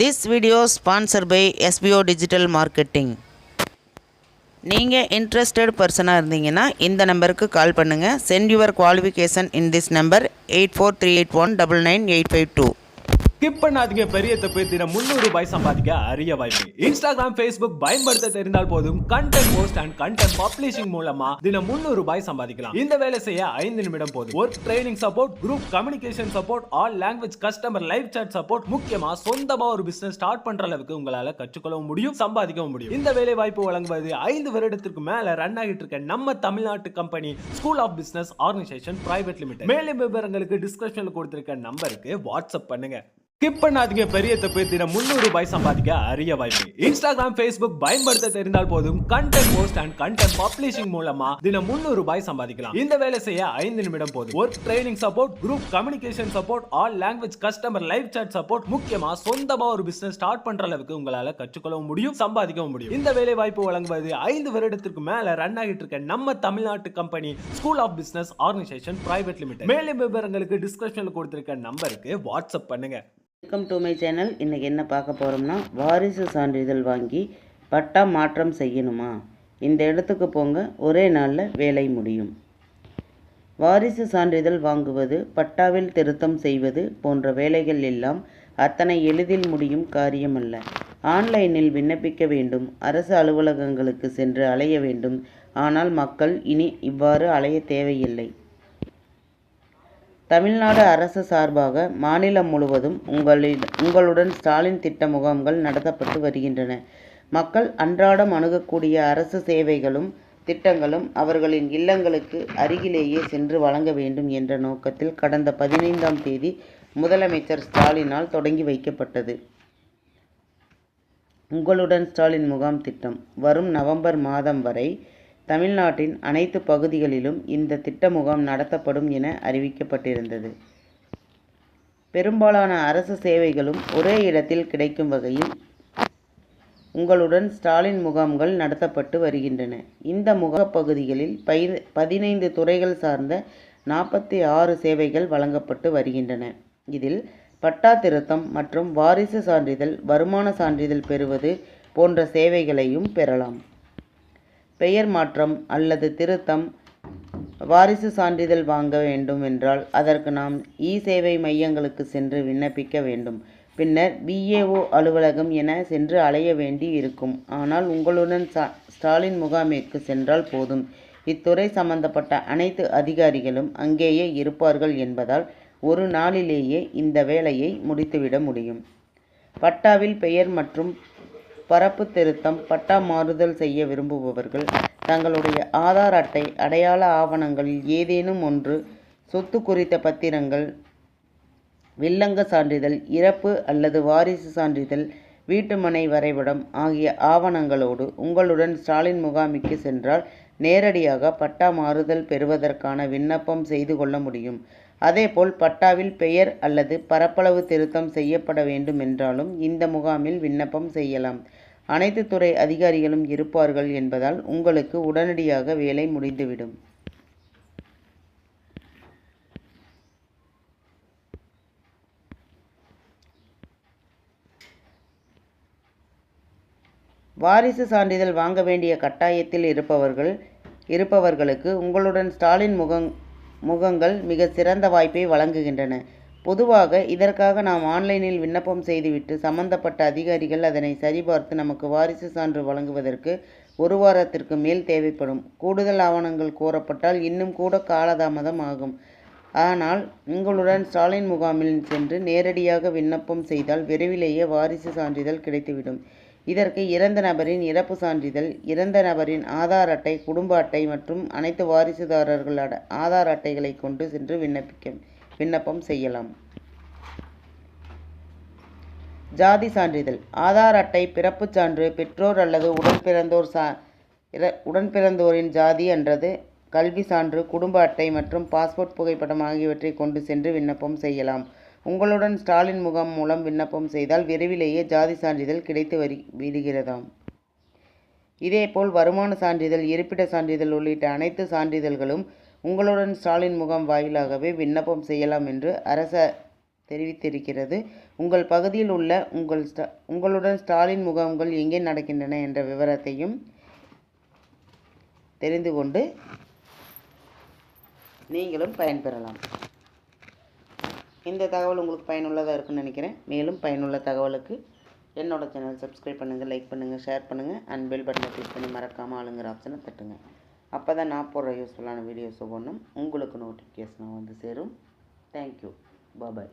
This video sponsored by SBO Digital Marketing. நீங்கள் interested பர்சனாக இருந்தீங்கன்னா இந்த நம்பருக்கு கால் பண்ணுங்கள். Send your qualification in this number 8438199852. ஸ்கிப் பண்ணாதீங்க. பெரிய தப்பு. தினம் 300 ரூபாய் சம்பாதிக்க அரிய வாய்ப்பு. இன்ஸ்டாகிராம், ஃபேஸ்புக் பயன்படுத்த தெரிந்தால் போதும் content post and content publishing மூலமா தினம் 300 ரூபாய் சம்பாதிக்கலாம். இந்த வேலை செய்ய 5 நிமிடம் போதும். Work training support, group communication support, all language customer live chat support, முக்கியமா சொந்தமா ஒரு பிசினஸ் ஸ்டார்ட் பண்ற அளவுக்கு உங்களால கற்றுக்கொள்ளவும் முடியும், சம்பாதிக்கவும் முடியும். இந்த வேலை வாய்ப்பு வழங்குவது 5 வருடத்திற்கு மேல ரன் ஆகிட்டு இருக்க நம்ம தமிழ்நாட்டு company school of business organisation private limited. மேலும் விவரங்களுக்கு டிஸ்கிரிப்ஷன்ல கொடுத்திருக்க நம்பருக்கு வாட்ஸ்அப் பண்ணுங்க. ஸ்கிப் பண்ணாதீங்க. பெரிய தப்பு. தினம் 300 ரூபாய் சம்பாதிக்க அரிய வாய்ப்பு. இன்ஸ்டாகிராம், ஃபேஸ்புக் பயன்படுத்த தெரிந்தால் போதும் content post and content publishing மூலமா தினம் 300 ரூபாய் சம்பாதிக்கலாம். இந்த வேலை செய்ய 5 நிமிடம் போதும். Work training support, group communication support, all language customer live chat support, முக்கியமா சொந்தமா ஒரு பிசினஸ் ஸ்டார்ட் பண்ற அளவுக்கு உங்களால கற்றுக்கொள்ளவும் முடியும், சம்பாதிக்கவும் முடியும். இந்த வேலை வாய்ப்பு வழங்குவது 5 வருடத்திற்கு மேல ரன் ஆகிட்டு இருக்க நம்ம தமிழ்நாட்டு company school of business organisation private limited. மேலும் விவரங்களுக்கு டிஸ்கிரிப்ஷன்ல கொடுத்திருக்க நம்பருக்கு வாட்ஸ்அப் பண்ணுங்க. Welcome to my channel. இன்றைக்கி என்ன பார்க்க போகிறோம்னா, வாரிசு சான்றிதழ் வாங்கி பட்டா மாற்றம் செய்யணுமா? இந்த இடத்துக்கு போங்க, ஒரே நாளில் வேலை முடியும். வாரிசு சான்றிதழ் வாங்குவது, பட்டாவில் திருத்தம் செய்வது போன்ற வேலைகள் எல்லாம் அத்தனை எளிதில் முடியும் காரியமல்ல. ஆன்லைனில் விண்ணப்பிக்க வேண்டும், அரசு அலுவலகங்களுக்கு சென்று அலைய வேண்டும். ஆனால் மக்கள் இனி இவ்வாறு அலைய தேவையில்லை. தமிழ்நாடு அரசு சார்பாக மாநிலம் முழுவதும் உங்களுடன் ஸ்டாலின் திட்ட முகாம்கள் நடத்தப்பட்டு வருகின்றன. மக்கள் அன்றாடம் அணுகக்கூடிய அரசு சேவைகளும் திட்டங்களும் அவர்களின் இல்லங்களுக்கு அருகிலேயே சென்று வழங்க வேண்டும் என்ற நோக்கத்தில் கடந்த 15ஆம் தேதி முதலமைச்சர் ஸ்டாலினால் தொடங்கி வைக்கப்பட்டது உங்களுடன் ஸ்டாலின் முகாம் திட்டம். வரும் நவம்பர் மாதம் வரை தமிழ்நாட்டின் அனைத்து பகுதிகளிலும் இந்த திட்ட முகாம் நடத்தப்படும் என அறிவிக்கப்பட்டிருந்தது. பெரும்பாலான அரசு சேவைகளும் ஒரே இடத்தில் கிடைக்கும் வகையில் உங்களுடன் ஸ்டாலின் முகாம்கள் நடத்தப்பட்டு வருகின்றன. இந்த முகப்பகுதிகளில் 15 துறைகள் சார்ந்த 46 சேவைகள் வழங்கப்பட்டு வருகின்றன. இதில் பட்டா திருத்தம் மற்றும் வாரிசு சான்றிதழ், வருமான சான்றிதழ் பெறுவது போன்ற சேவைகளையும் பெறலாம். பெயர் மாற்றம் அல்லது திருத்தம், வாரிசு சான்றிதழ் வாங்க வேண்டும் என்றால் அதற்கு நாம் சேவை மையங்களுக்கு சென்று விண்ணப்பிக்க வேண்டும். பின்னர் BAO அலுவலகம் என சென்று அலைய வேண்டி இருக்கும். ஆனால் உங்களுடன் ஸ்டாலின் முகாமிற்கு சென்றால் போதும். இத்துறை சம்பந்தப்பட்ட அனைத்து அதிகாரிகளும் அங்கேயே இருப்பார்கள் என்பதால் ஒரு நாளிலேயே இந்த வேலையை முடித்துவிட முடியும். பட்டாவில் பெயர் மற்றும் பரப்பு திருத்தம், பட்டா மாறுதல் செய்ய விரும்புபவர்கள் தங்களுடைய ஆதார் அட்டை, அடையாள ஆவணங்களில் ஏதேனும் ஒன்று, சொத்து குறித்த பத்திரங்கள், வில்லங்க சான்றிதழ், இறப்பு அல்லது வாரிசு சான்றிதழ், வீட்டுமனை வரைபடம் ஆகிய ஆவணங்களோடு உங்களுடன் ஸ்டாலின் முகாமிற்கு சென்றால் நேரடியாக பட்டா மாறுதல் பெறுவதற்கான விண்ணப்பம் செய்து கொள்ள முடியும். அதேபோல் பட்டாவில் பெயர் அல்லது பரப்பளவு திருத்தம் செய்யப்பட வேண்டும் என்றாலும் இந்த முகாமில் விண்ணப்பம் செய்யலாம். அனைத்து துறை அதிகாரிகளும் இருப்பார்கள் என்பதால் உங்களுக்கு உடனடியாக வேலை முடிந்துவிடும். வாரிசு சான்றிதழ் வாங்க வேண்டிய கட்டாயத்தில் இருப்பவர்களுக்கு உங்களுடன் ஸ்டாலின் முகங்கள் மிக சிறந்த வாய்ப்பை வழங்குகின்றன. பொதுவாக இதற்காக நாம் ஆன்லைனில் விண்ணப்பம் செய்துவிட்டு சம்பந்தப்பட்ட அதிகாரிகள் அதனை சரிபார்த்து நமக்கு வாரிசு சான்று வழங்குவதற்கு 1 வாரத்திற்கு மேல் தேவைப்படும். கூடுதல் ஆவணங்கள் கோரப்பட்டால் இன்னும் கூட காலதாமதம் ஆகும். ஆனால் உங்களுடன் ஸ்டாலின் முகாமில் சென்று நேரடியாக விண்ணப்பம் செய்தால் விரைவிலேயே வாரிசு சான்றிதழ் கிடைத்துவிடும். இதற்கு இறந்த நபரின் இறப்பு சான்றிதழ், இறந்த நபரின் ஆதார் அட்டை, குடும்ப அட்டை மற்றும் அனைத்து வாரிசுதாரர்கள் ஆதார் அட்டைகளை கொண்டு சென்று விண்ணப்பம் செய்யலாம். ஜாதி சான்றிதழ், ஆதார் அட்டை, பிறப்புச் சான்று, பெற்றோர் அல்லது உடன்பிறந்தோரின் ஜாதி அல்லது கல்வி சான்று, குடும்ப அட்டை மற்றும் பாஸ்போர்ட் புகைப்படம் ஆகியவற்றை கொண்டு சென்று விண்ணப்பம் செய்யலாம். உங்களுடன் ஸ்டாலின் முகாம் மூலம் விண்ணப்பம் செய்தால் விரைவிலேயே ஜாதி சான்றிதழ் கிடைத்து விடுகிறதாம். இதேபோல் வருமான சான்றிதழ், இருப்பிட சான்றிதழ் உள்ளிட்ட அனைத்து சான்றிதழ்களும் உங்களுடன் ஸ்டாலின் முகாம் வாயிலாகவே விண்ணப்பம் செய்யலாம் என்று தெரிவித்திருக்கிறது. உங்கள் பகுதியில் உள்ள உங்களுடன் ஸ்டாலின் முகாம்கள் எங்கே நடக்கின்றன என்ற விவரத்தையும் தெரிந்து கொண்டு நீங்களும் பயன்பெறலாம். இந்த தகவல் உங்களுக்கு பயனுள்ளதாக இருக்குன்னு நினைக்கிறேன். மேலும் பயனுள்ள தகவலுக்கு என்னோட சேனல் சப்ஸ்கிரைப் பண்ணுங்கள், லைக் பண்ணுங்கள், ஷேர் பண்ணுங்கள் அண்ட் பெல் பட்டனை கிளிக் பண்ணி மறக்காமல் ஆளுங்கிற ஆப்ஷனை தட்டுங்க. அப்போ தான் நான் போடுற யூஸ்ஃபுல்லான வீடியோஸ் ஒவ்வொன்றும் உங்களுக்கு நோட்டிஃபிகேஷன் வந்து சேரும். தேங்க்யூ. பாய்.